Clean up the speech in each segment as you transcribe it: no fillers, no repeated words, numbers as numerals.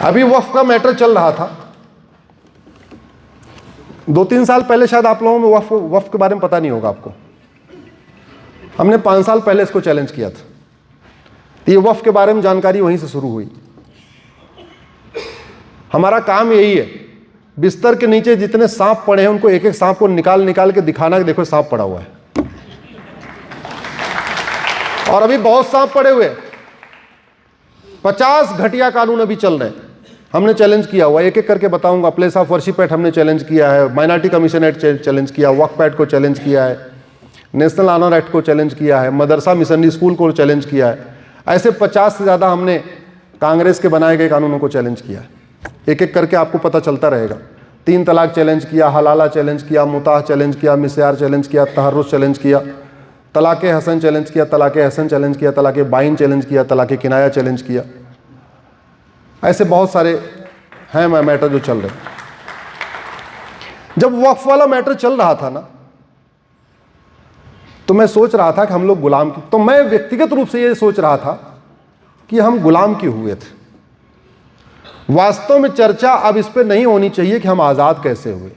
अभी वक्फ का मैटर चल रहा था, 2-3 साल पहले, शायद आप लोगों में वक्फ के बारे में पता नहीं होगा आपको। हमने 5 साल पहले इसको चैलेंज किया था। तो ये वक्फ के बारे में जानकारी वहीं से शुरू हुई। हमारा काम यही है, बिस्तर के नीचे जितने सांप पड़े हैं उनको एक एक सांप को निकाल के दिखाना कि देखो सांप पड़ा हुआ है। और अभी बहुत सांप पड़े हुए, 50 घटिया कानून अभी चल रहे हैं। हमने चैलेंज किया हुआ, एक एक करके बताऊंगा। प्लेस ऑफ वर्शिप एक्ट हमने चैलेंज किया है, माइनॉरिटी कमीशन एक्ट चैलेंज किया, वक्फ एक्ट को चैलेंज किया है, नेशनल ऑनर एक्ट को चैलेंज किया है, मदरसा मिशनरी स्कूल को चैलेंज किया है। ऐसे 50 से ज़्यादा हमने कांग्रेस के बनाए गए कानूनों को चैलेंज किया है। एक एक करके आपको पता चलता रहेगा। 3 तलाक चैलेंज किया, हलाला चैलेंज किया, मुताह चैलेंज किया, मिस्यार चैलेंज किया, तहर्रुश चैलेंज किया, तलाक़े हसन चैलेंज किया, तलाक़े हसन चैलेंज किया, तलाक़े बाइन चैलेंज किया, तलाक़े किनाया चैलेंज किया। ऐसे बहुत सारे हैं मैटर जो चल रहे हैं। जब वक्फ वाला मैटर चल रहा था ना, तो मैं सोच रहा था कि हम लोग गुलाम, तो मैं व्यक्तिगत रूप से ये सोच रहा था कि हम गुलाम क्यों हुए थे। वास्तव में चर्चा अब इस पे नहीं होनी चाहिए कि हम आज़ाद कैसे हुए,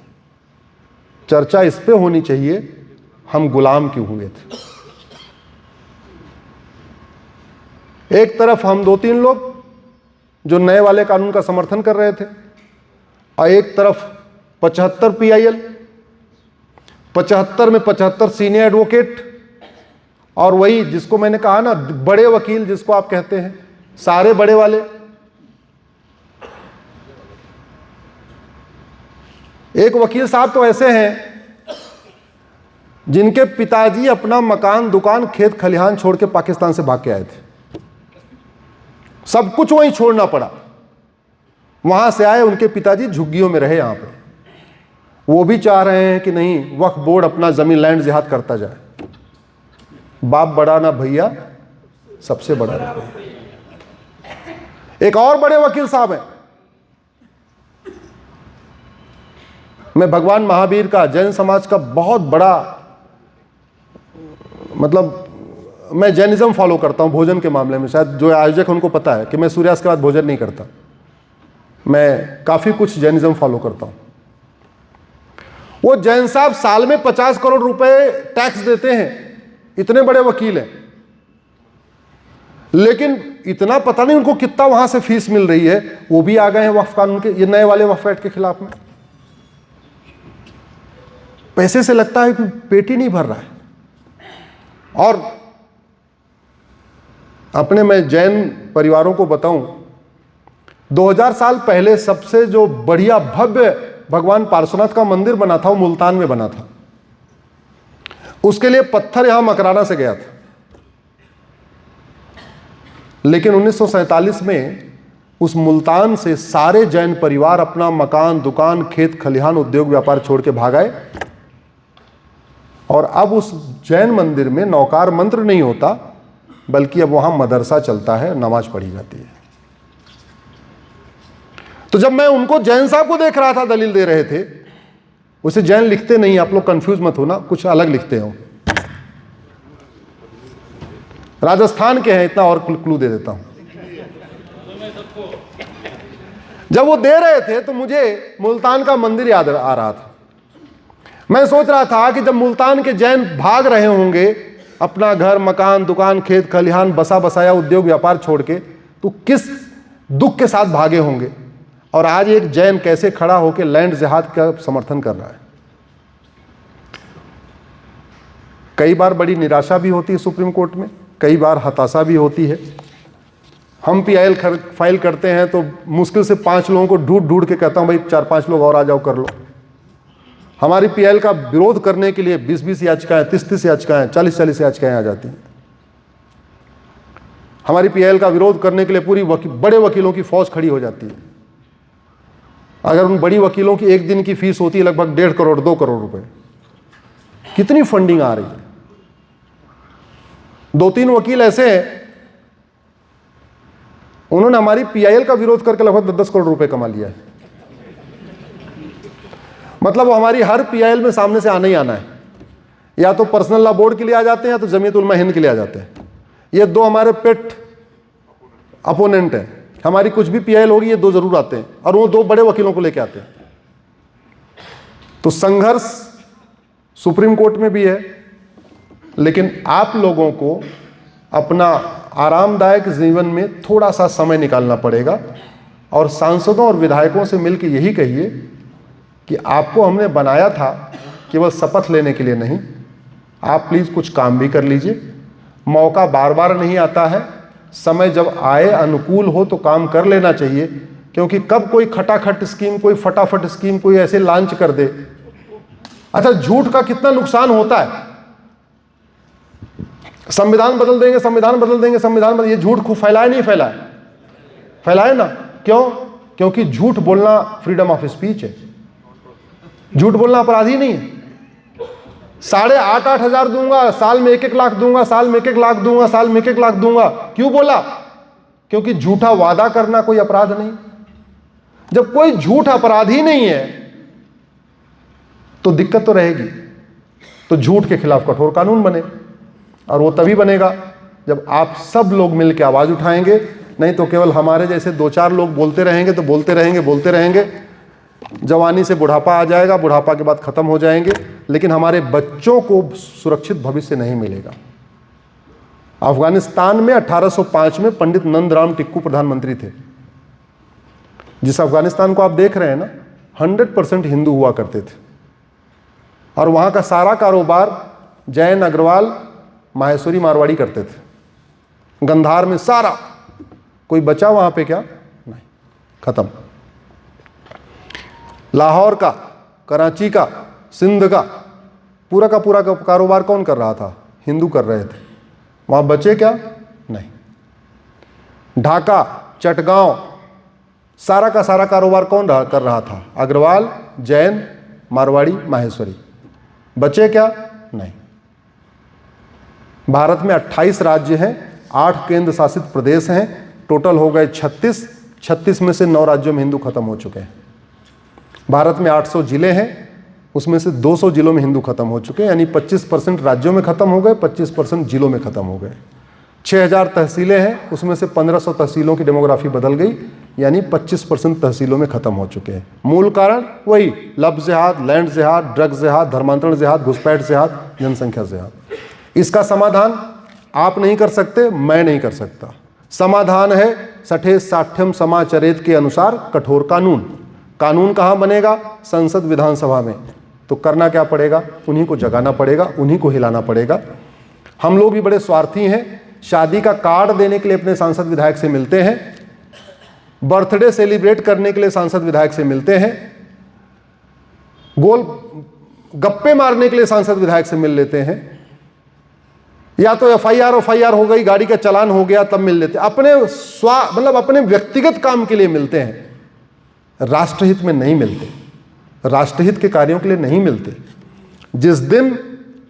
चर्चा इस पे होनी चाहिए हम गुलाम क्यों हुए थे। एक तरफ हम 2-3 लोग जो नए वाले कानून का समर्थन कर रहे थे, और एक तरफ 75 PIL, 75 में 75 सीनियर एडवोकेट, और वही जिसको मैंने कहा ना, बड़े वकील जिसको आप कहते हैं, सारे बड़े वाले। एक वकील साहब तो ऐसे हैं जिनके पिताजी अपना मकान, दुकान, खेत खलिहान छोड़ के पाकिस्तान से भाग के आए थे। सब कुछ वहीं छोड़ना पड़ा, वहां से आए, उनके पिताजी झुग्गियों में रहे। यहां पे वो भी चाह रहे हैं कि नहीं, वक्फ बोर्ड अपना जमीन लैंड जिहाद करता जाए। बाप बड़ा ना भैया, सबसे बड़ा ना भैया। एक और बड़े वकील साहब हैं, मैं भगवान महावीर का, जैन समाज का बहुत बड़ा, मतलब मैं जैनिज्म फॉलो करता हूं भोजन के मामले में। शायद जो आयोजक उनको पता है कि मैं सूर्यास्त के बाद भोजन नहीं करता। मैं काफी कुछ जैनिज्म फॉलो करता हूं। वो जैन साहब साल में 50 करोड़ रुपए टैक्स देते हैं, इतने बड़े वकील हैं, लेकिन इतना पता नहीं उनको कितना वहां से फीस मिल रही है। वो भी आ गए हैं वक्फ कानून के, ये नए वाले वक्फ एक्ट के खिलाफ में। पैसे से लगता है कि पेट ही नहीं भर रहा है। और अपने मैं जैन परिवारों को बताऊं, 2000 साल पहले सबसे जो बढ़िया भव्य भगवान पार्श्वनाथ का मंदिर बना था, वो मुल्तान में बना था। उसके लिए पत्थर यहां मकराना से गया था, लेकिन 1947 में उस मुल्तान से सारे जैन परिवार अपना मकान, दुकान, खेत खलिहान, उद्योग व्यापार छोड़ के भाग आए। और अब उस जैन मंदिर में नौकार मंत्र नहीं होता, बल्कि अब वहां मदरसा चलता है, नमाज पढ़ी जाती है। तो जब मैं उनको, जैन साहब को देख रहा था, दलील दे रहे थे, उसे जैन लिखते नहीं, आप लोग कंफ्यूज मत होना, कुछ अलग लिखते हो, राजस्थान के हैं, इतना और क्लू दे देता हूं। जब वो दे रहे थे तो मुझे मुल्तान का मंदिर याद आ रहा था। मैं सोच रहा था कि जब मुल्तान के जैन भाग रहे होंगे अपना घर, मकान, दुकान, खेत खलिहान, बसा बसाया उद्योग व्यापार छोड़ के, तो किस दुख के साथ भागे होंगे। और आज एक जैन कैसे खड़ा होकर लैंड जिहाद का समर्थन कर रहा है। कई बार बड़ी निराशा भी होती है सुप्रीम कोर्ट में, कई बार हताशा भी होती है। हम PIL फाइल करते हैं तो मुश्किल से 5 लोगों को ढूंढ ढूंढ के कहता हूं, भाई 4-5 लोग और आ जाओ, कर लो। हमारी PIL का विरोध करने के लिए 20-20 याचिकाएं, 30-30 याचिकाएं, 40-40 याचिकाएं आ जाती हैं। हमारी PIL का विरोध करने के लिए पूरी बड़े वकीलों की फौज खड़ी हो जाती है। अगर उन बड़ी वकीलों की एक दिन की फीस होती है लगभग 1.5 करोड़ 2 करोड़ रुपए, कितनी फंडिंग आ रही है। 2-3 वकील ऐसे हैं, उन्होंने हमारी PIL का विरोध करके लगभग 10-10 करोड़ रुपए कमा लिया है। मतलब वो हमारी हर PIL में सामने से आना ही आना है। या तो पर्सनल लॉ बोर्ड के लिए आ जाते हैं, या तो जमीयत उलमा हिंद के लिए आ जाते हैं। ये 2 हमारे पेट अपोनेंट हैं। हमारी कुछ भी पीआईएल होगी, ये 2 जरूर आते हैं, और वो 2 बड़े वकीलों को लेके आते हैं। तो संघर्ष सुप्रीम कोर्ट में भी है, लेकिन आप लोगों को अपना आरामदायक जीवन में थोड़ा सा समय निकालना पड़ेगा, और सांसदों और विधायकों से मिलकर यही कहिए कि आपको हमने बनाया था केवल शपथ लेने के लिए नहीं, आप प्लीज़ कुछ काम भी कर लीजिए। मौका बार बार नहीं आता है, समय जब आए अनुकूल हो तो काम कर लेना चाहिए, क्योंकि कब कोई खटाखट स्कीम, कोई फटाफट स्कीम कोई ऐसे लॉन्च कर दे। अच्छा, झूठ का कितना नुकसान होता है। संविधान बदल देंगे, संविधान बदल देंगे, संविधान बदल, ये झूठ खूब फैलाए नहीं फैलाए? फैलाए ना। क्यों? क्योंकि झूठ बोलना फ्रीडम ऑफ स्पीच है, झूठ बोलना अपराधी नहीं है। 8,500 हजार दूंगा, साल में 1-1 लाख दूंगा, साल में 1-1 लाख दूंगा, साल में 1-1 लाख दूंगा। क्यों बोला? क्योंकि झूठा वादा करना कोई अपराध नहीं। जब कोई झूठ अपराध ही नहीं है तो दिक्कत तो रहेगी। तो झूठ के खिलाफ कठोर कानून बने, और वो तभी बनेगा जब आप सब लोग मिलकर आवाज उठाएंगे। नहीं तो केवल हमारे जैसे 2-4 लोग बोलते रहेंगे तो बोलते रहेंगे, जवानी से बुढ़ापा आ जाएगा, बुढ़ापा के बाद खत्म हो जाएंगे, लेकिन हमारे बच्चों को सुरक्षित भविष्य नहीं मिलेगा। अफगानिस्तान में 1805 में पंडित नंदराम टिक्कू प्रधानमंत्री थे। जिस अफगानिस्तान को आप देख रहे हैं ना, 100% हिंदू हुआ करते थे, और वहां का सारा कारोबार जैन, अग्रवाल, माहेश्वरी, मारवाड़ी करते थे। गंधार में सारा, कोई बचा वहां पे क्या? नहीं, खत्म। लाहौर का, कराची का, सिंध का पूरा कारोबार कौन कर रहा था? हिंदू कर रहे थे। वहां बचे क्या? नहीं। ढाका, चटगांव, सारा का सारा कारोबार कौन कर रहा था? अग्रवाल, जैन, मारवाड़ी, माहेश्वरी। बचे क्या? नहीं। भारत में 28 राज्य हैं, 8 केंद्र शासित प्रदेश हैं, टोटल हो गए 36 में से 9 राज्यों में हिंदू खत्म हो चुके हैं। भारत में 800 जिले हैं, उसमें से 200 जिलों में हिंदू खत्म हो चुके हैं, यानी 25% राज्यों में खत्म हो गए, 25% जिलों में खत्म हो गए। 6000 तहसीलें हैं, उसमें से 1500 तहसीलों की डेमोग्राफी बदल गई, यानी 25% तहसीलों में खत्म हो चुके हैं। मूल कारण वही लव जिहाद, लैंड जिहाद, ड्रग जिहाद, धर्मांतरण जिहाद, घुसपैठ जिहाद, जनसंख्या जिहाद। इसका समाधान आप नहीं कर सकते, मैं नहीं कर सकता। समाधान है सठे साठ्यम समाचरित के अनुसार कठोर कानून। कानून कहाँ बनेगा? संसद, विधानसभा में। तो करना क्या पड़ेगा? उन्हीं को जगाना पड़ेगा, उन्हीं को हिलाना पड़ेगा। हम लोग भी बड़े स्वार्थी हैं, शादी का कार्ड देने के लिए अपने सांसद विधायक से मिलते हैं, बर्थडे सेलिब्रेट करने के लिए सांसद विधायक से मिलते हैं, गोल गप्पे मारने के लिए सांसद विधायक से मिल लेते हैं, या तो एफआईआर हो गई, गाड़ी का चालान हो गया, तब मिल लेते हैं। अपने मतलब अपने व्यक्तिगत काम के लिए मिलते हैं, राष्ट्रहित में नहीं मिलते, राष्ट्रहित के कार्यों के लिए नहीं मिलते। जिस दिन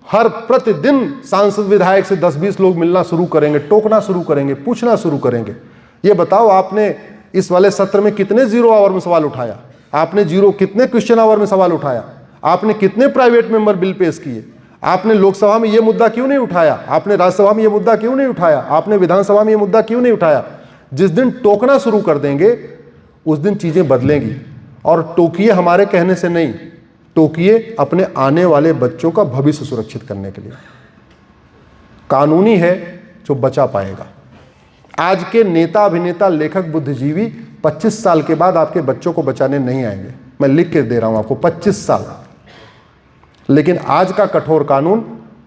हर प्रतिदिन सांसद विधायक से 10-20 लोग मिलना शुरू करेंगे, टोकना शुरू करेंगे, पूछना शुरू करेंगे, ये बताओ आपने इस वाले सत्र में कितने 0 आवर में सवाल उठाया? आपने कितने क्वेश्चन आवर में सवाल उठाया? आपने कितने प्राइवेट मेंबर बिल पेश किए? आपने लोकसभा में ये मुद्दा क्यों नहीं उठाया? आपने राज्यसभा में ये मुद्दा क्यों नहीं उठाया? आपने विधानसभा में ये मुद्दा क्यों नहीं उठाया? जिस दिन टोकना शुरू कर देंगे उस दिन चीजें बदलेंगी। और टोकिए हमारे कहने से नहीं, टोकिए अपने आने वाले बच्चों का भविष्य सुरक्षित करने के लिए। कानूनी है जो बचा पाएगा। आज के नेता, अभिनेता, लेखक, बुद्धिजीवी 25 साल के बाद आपके बच्चों को बचाने नहीं आएंगे। मैं लिख के दे रहा हूं आपको, 25 साल। लेकिन आज का कठोर कानून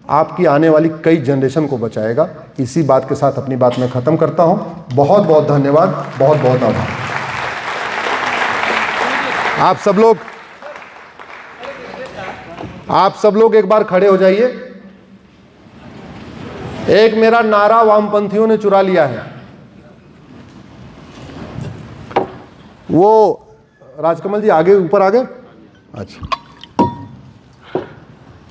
आपकी आने वाली कई जनरेशन को बचाएगा। इसी बात के साथ अपनी बात मैं खत्म करता हूं। बहुत बहुत धन्यवाद, बहुत बहुत आभार। आप सब लोग एक बार खड़े हो जाइए। एक मेरा नारा वामपंथियों ने चुरा लिया है। वो राजकमल जी आगे, ऊपर आ गए। अच्छा,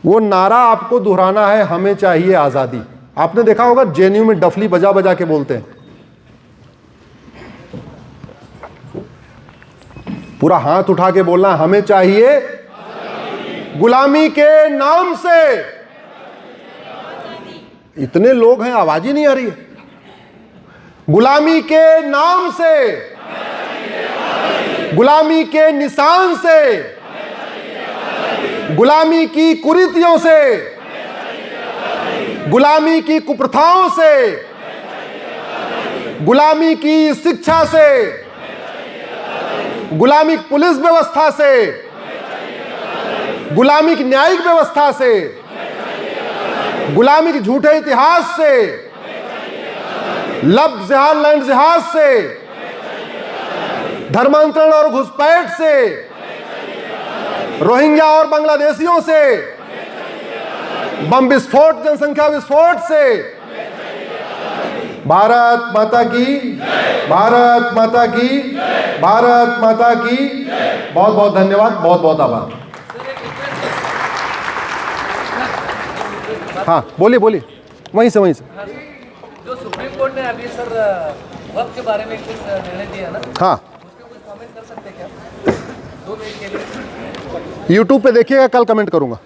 वो नारा आपको दोहराना है, हमें चाहिए आजादी। आपने देखा होगा जेएनयू में डफली बजा बजा के बोलते हैं, पूरा हाथ उठा के बोलना, हमें चाहिए गुलामी के नाम से। इतने लोग हैं, आवाज ही नहीं आ रही है। गुलामी के नाम से, गुलामी के निशान से, गुलामी की कुरीतियों से, गुलामी की कुप्रथाओं से, गुलामी की शिक्षा से, गुलामी की पुलिस व्यवस्था से, गुलामी की न्यायिक व्यवस्था से, गुलामी के झूठे इतिहास से, लब जिहाद लैंड जिहाद से, धर्मांतरण और घुसपैठ से, रोहिंग्या और बांग्लादेशियों से, बम विस्फोट जनसंख्या विस्फोट से। भारत माता की, भारत माता की, भारत माता की। बहुत बहुत धन्यवाद, बहुत बहुत आभार। हाँ बोलिए बोलिए, वहीं से जो सुप्रीम कोर्ट ने अभी सर वक्त के बारे में कुछ निर्णय दिया ना, हाँ उसके कुछ कमेंट कर सकते हैं क्या 2 मिनट के लिए? यूट्यूब पे देखिएगा, कल कमेंट करूंगा।